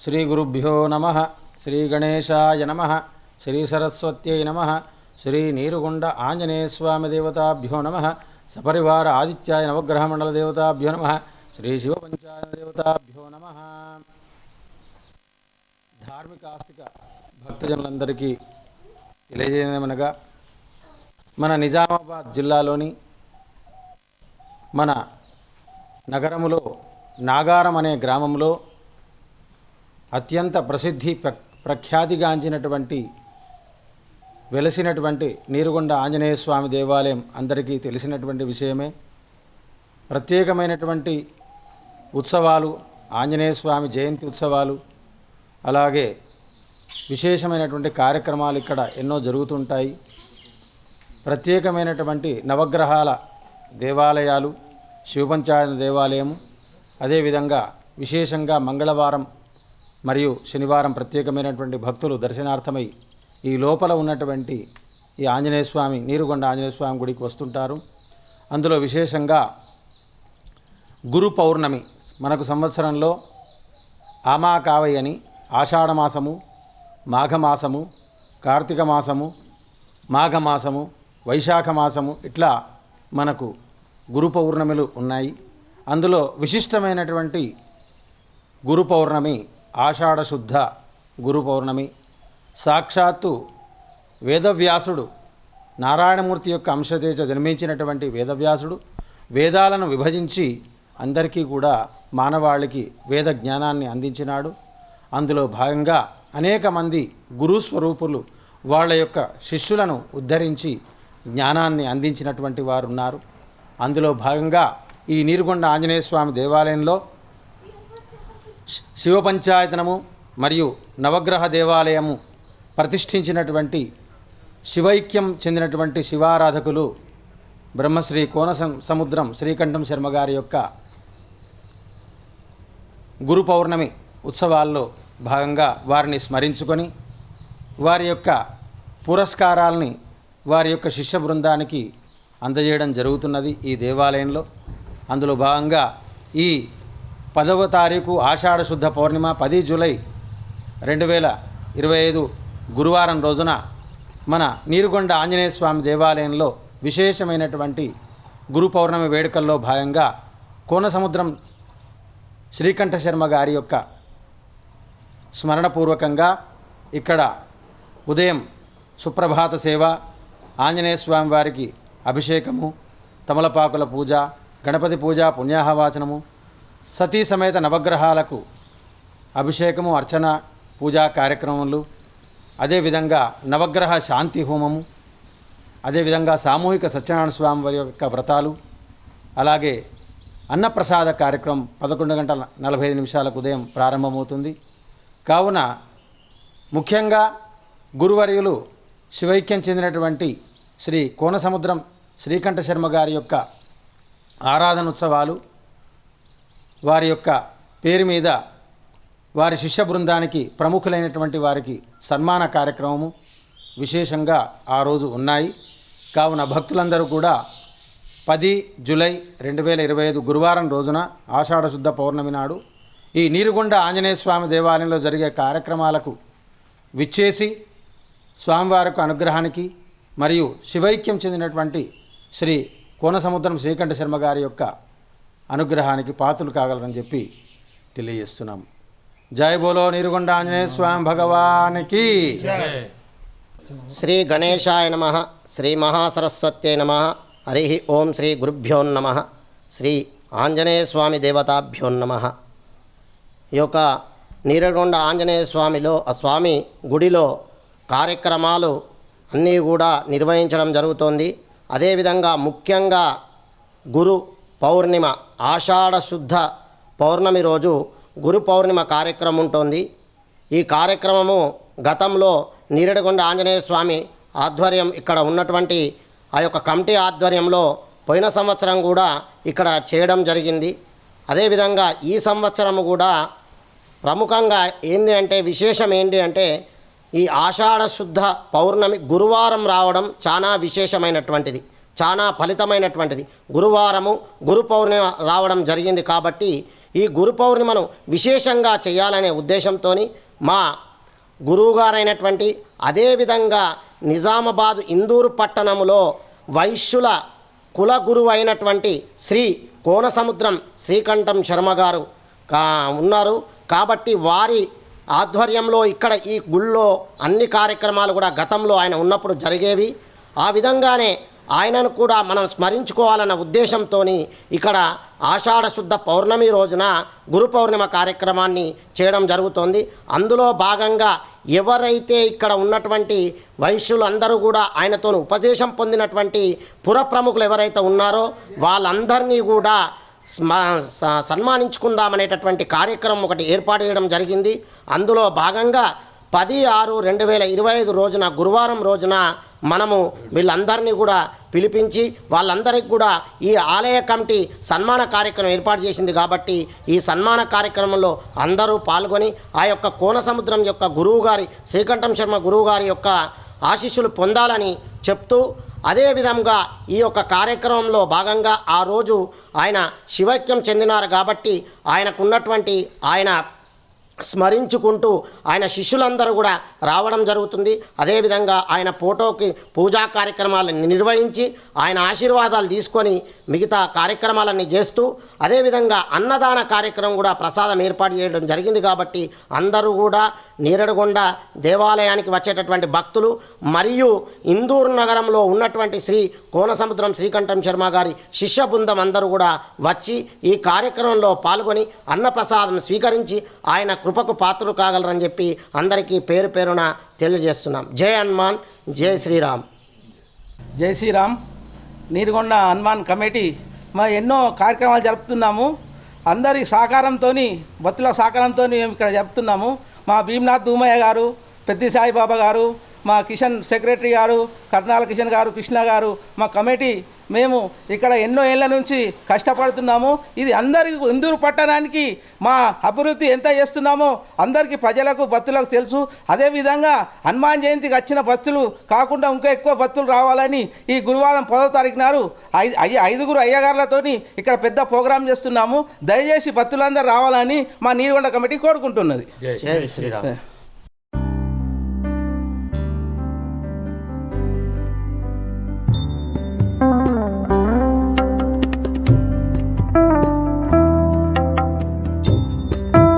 శ్రీ గురుభ్యో నమః. శ్రీ గణేశాయ నమః. శ్రీ సరస్వత్యై నమః. శ్రీ నీరుగుండ ఆంజనేయ స్వామి దేవతాభ్యో నమః. సపరివార ఆదిత్యాయ నవగ్రహ మండల దేవతాభ్యో నమః. శ్రీ శివ పంచాయన దేవతాభ్యో నమః. ధార్మిక ఆస్తిక భక్తజనులందరికీ తెలియజేయమనగా మన నిజామాబాద్ జిల్లాలోని మన నగరములో నాగారం అనే గ్రామంలో అత్యంత ప్రసిద్ధి ప్రఖ్యాతిగాంచినటువంటి వెలసినటువంటి నీరుగుండ ఆంజనేయ స్వామి దేవాలయం అందరికీ తెలిసినటువంటి విషయమే. ప్రత్యేకమైనటువంటి ఉత్సవాలు, ఆంజనేయ స్వామి జయంతి ఉత్సవాలు, అలాగే విశేషమైనటువంటి కార్యక్రమాలు ఇక్కడ ఎన్నో జరుగుతుంటాయి. ప్రత్యేకమైనటువంటి నవగ్రహాల దేవాలయాలు, శివపంచాయన దేవాలయము, అదేవిధంగా విశేషంగా మంగళవారం మరియు శనివారం ప్రత్యేకమైనటువంటి భక్తులు దర్శనార్థమై ఈ లోపల ఉన్నటువంటి ఈ ఆంజనేయ స్వామి నీరుగుండ ఆంజనేయ స్వామి గుడికి వస్తుంటారు. అందులో విశేషంగా గురు పౌర్ణమి మనకు సంవత్సరంలో ఆమాకావై అని ఆషాఢమాసము, మాఘమాసము, కార్తీక మాసము, మాఘమాసము, వైశాఖ మాసము ఇట్లా మనకు గురు పౌర్ణమిలు ఉన్నాయి. అందులో విశిష్టమైనటువంటి గురు పౌర్ణమి ఆషాఢ శుద్ధ గురు పౌర్ణమి. సాక్షాత్తు వేదవ్యాసుడు, నారాయణమూర్తి యొక్క అంశతేజ జన్మించినటువంటి వేదవ్యాసుడు వేదాలను విభజించి అందరికీ కూడా మానవాళికి వేద జ్ఞానాన్ని అందించినాడు. అందులో భాగంగా అనేక మంది గురుస్వరూపులు వాళ్ళ యొక్క శిష్యులను ఉద్ధరించి జ్ఞానాన్ని అందించినటువంటి వారు ఉన్నారు. అందులో భాగంగా ఈ నీరుగుండ ఆంజనేయ స్వామి దేవాలయంలో శివపంచాయతనము మరియు నవగ్రహ దేవాలయము ప్రతిష్ఠించినటువంటి శివైక్యం చెందినటువంటి శివారాధకులు బ్రహ్మశ్రీ కోన సముద్రం శ్రీకంఠం శర్మ గారి యొక్క గురు పౌర్ణమి ఉత్సవాల్లో భాగంగా వారిని స్మరించుకొని వారి యొక్క పురస్కారాలని వారి యొక్క శిష్య బృందానికి అందజేయడం జరుగుతున్నది ఈ దేవాలయంలో. అందులో భాగంగా ఈ 10వ తారీఖు ఆషాఢ శుద్ధ పౌర్ణిమ 10 జూలై 2025 గురువారం రోజున మన నీరుగుండ ఆంజనేయ స్వామి దేవాలయంలో విశేషమైనటువంటి గురు పౌర్ణమి వేడుకల్లో భాగంగా కోనసముద్రం శ్రీకంఠ శర్మ గారి యొక్క స్మరణపూర్వకంగా ఇక్కడ ఉదయం సుప్రభాత సేవ, ఆంజనేయ స్వామి వారికి అభిషేకము, తమలపాకుల పూజ, గణపతి పూజ, పుణ్యాహవాచనము, సతీ సమేత నవగ్రహాలకు అభిషేకము, అర్చన, పూజా కార్యక్రమాలు, అదేవిధంగా నవగ్రహ శాంతి హోమము, అదేవిధంగా సామూహిక సత్యనారాయణ స్వామి వారి యొక్క వ్రతాలు, అలాగే అన్నప్రసాద కార్యక్రమం 11:45 ఉదయం ప్రారంభమవుతుంది. కావున ముఖ్యంగా గురువర్యులు శివైక్యం చెందినటువంటి శ్రీ కోనసముద్రం శ్రీకంఠ శర్మ గారి యొక్క ఆరాధనోత్సవాలు, వారి యొక్క పేరు మీద వారి శిష్య బృందానికి ప్రముఖులైనటువంటి వారికి సన్మాన కార్యక్రమము విశేషంగా ఆ రోజు ఉన్నాయి. కావున భక్తులందరూ కూడా 10 జూలై 2025 గురువారం రోజున ఆషాఢశుద్ధ పౌర్ణమి నాడు ఈ నీరుగొండ ఆంజనేయ స్వామి దేవాలయంలో జరిగే కార్యక్రమాలకు విచ్చేసి స్వామివారికి అనుగ్రహానికి మరియు శివైక్యం చెందినటువంటి శ్రీ కోనసముద్రం శ్రీకంఠ శర్మ గారి యొక్క అనుగ్రహానికి పాత్రలు కాగలరని చెప్పి తెలియజేస్తున్నాం. జై బోలో నీరుగొండ ఆంజనేయ స్వామి భగవానికి. శ్రీ గణేశాయ నమః. శ్రీ మహాసరస్వత్యై నమః. హరి ఓం శ్రీ గురుభ్యో నమః. శ్రీ ఆంజనేయ స్వామి దేవతాభ్యో నమః. ఈ యొక్క నీరుగొండ ఆంజనేయ స్వామి గుడిలో కార్యక్రమాలు అన్నీ కూడా నిర్వహించడం జరుగుతోంది. అదేవిధంగా ముఖ్యంగా గురు పౌర్ణిమ, ఆషాఢ శుద్ధ పౌర్ణమి రోజు గురు పౌర్ణిమ కార్యక్రమం ఉంటుంది. ఈ కార్యక్రమము గతంలో నీరుగొండ ఆంజనేయ స్వామి ఆధ్వర్యం ఇక్కడ ఉన్నటువంటి ఆ యొక్క కమిటీ ఆధ్వర్యంలో పోయిన సంవత్సరం కూడా ఇక్కడ చేయడం జరిగింది. అదేవిధంగా ఈ సంవత్సరము కూడా ప్రముఖంగా ఏంటి అంటే విశేషం ఏంటి అంటే ఈ ఆషాఢ శుద్ధ పౌర్ణమి గురువారం రావడం చాలా విశేషమైనటువంటిది, చాలా ఫలితమైనటువంటిది. గురువారము గురు పౌర్ణిమ రావడం జరిగింది కాబట్టి ఈ గురు పౌర్ణిమను విశేషంగా చేయాలనే ఉద్దేశంతో మా గురువుగారైనటువంటి అదేవిధంగా నిజామాబాద్ ఇందూరు పట్టణములో వైశ్యుల కుల గురువు అయినటువంటి శ్రీ కోనసముద్రం శ్రీకంఠం శర్మ గారు ఉన్నారు. కాబట్టి వారి ఆధ్వర్యంలో ఇక్కడ ఈ గుళ్ళో అన్ని కార్యక్రమాలు కూడా గతంలో ఆయన ఉన్నప్పుడు జరిగేవి. ఆ విధంగానే ఆయనను కూడా మనం స్మరించుకోవాలన్న ఉద్దేశంతో ఇక్కడ ఆషాఢ శుద్ధ పౌర్ణమి రోజున గురు పౌర్ణిమ కార్యక్రమాన్ని చేయడం జరుగుతోంది. అందులో భాగంగా ఎవరైతే ఇక్కడ ఉన్నటువంటి వైశ్యులు అందరూ కూడా ఆయనతో ఉపదేశం పొందినటువంటి పుర ప్రముఖులు ఎవరైతే ఉన్నారో వాళ్ళందరినీ కూడా సన్మానించుకుందామనేటటువంటి కార్యక్రమం ఒకటి ఏర్పాటు చేయడం జరిగింది. అందులో భాగంగా 10/6/2025 రోజున గురువారం రోజున మనము వీళ్ళందరినీ కూడా పిలిపించి వాళ్ళందరికీ కూడా ఈ ఆలయ కమిటీ సన్మాన కార్యక్రమం ఏర్పాటు చేసింది. కాబట్టి ఈ సన్మాన కార్యక్రమంలో అందరూ పాల్గొని ఆ యొక్క కోనసముద్రం యొక్క గురువుగారి శ్రీకంఠం శర్మ గురువుగారి యొక్క ఆశీస్సులు పొందాలని చెప్తూ, అదేవిధంగా ఈ యొక్క కార్యక్రమంలో భాగంగా ఆ రోజు ఆయన శివైక్యం చెందినారు కాబట్టి ఆయనకున్నటువంటి ఆయన స్మరించుకుంటూ ఆయన శిష్యులందరూ కూడా రావడం జరుగుతుంది. అదేవిధంగా ఆయన ఫోటోకి పూజా కార్యక్రమాలను నిర్వహించి ఆయన ఆశీర్వాదాలు తీసుకొని మిగతా కార్యక్రమాలన్నీ చేస్తూ, అదేవిధంగా అన్నదాన కార్యక్రమం కూడా ప్రసాదం ఏర్పాటు చేయడం జరిగింది. కాబట్టి అందరూ కూడా నీరడగొండ దేవాలయానికి వచ్చేటటువంటి భక్తులు మరియు ఇందూరు నగరంలో ఉన్నటువంటి శ్రీ కోనసముద్రం శ్రీకంఠం శర్మ గారి శిష్య బృందం అందరూ కూడా వచ్చి ఈ కార్యక్రమంలో పాల్గొని అన్నప్రసాదం స్వీకరించి ఆయన కృపకు పాత్రలు కాగలరని చెప్పి అందరికీ పేరు పేరున తెలియజేస్తున్నాం. జై హనుమాన్, జై శ్రీరామ్. జై శ్రీరామ్. నీరుగొండ హనుమాన్ కమిటీ ఎన్నో కార్యక్రమాలు జరుపుతున్నాము. అందరి సహకారంతో, భక్తుల సహకారంతో మేము ఇక్కడ జరుపుతున్నాము. మా భీమ్నాథ్ ధూమయ్య గారు, పెద్ది సాయిబాబా గారు, మా కిషన్ సెక్రటరీ గారు, కర్నాల కిషన్ గారు, కృష్ణ గారు, మా కమిటీ మేము ఇక్కడ ఎన్నో ఏళ్ళ నుంచి కష్టపడుతున్నాము. ఇది అందరికీ ఇందూరు పట్టణానికి మా అభివృద్ధి ఎంత చేస్తున్నామో అందరికీ ప్రజలకు భక్తులకు తెలుసు. అదేవిధంగా హనుమాన్ జయంతికి వచ్చిన భక్తులు కాకుండా ఇంకా ఎక్కువ భక్తులు రావాలని ఈ గురువారం 10వ తారీఖు నాడు 5 అయ్యగారులతోని ఇక్కడ పెద్ద ప్రోగ్రాం చేస్తున్నాము. దయచేసి భక్తులందరూ రావాలని మా నీరుగొండ కమిటీ కోరుకుంటున్నది. జై శ్రీరామ్.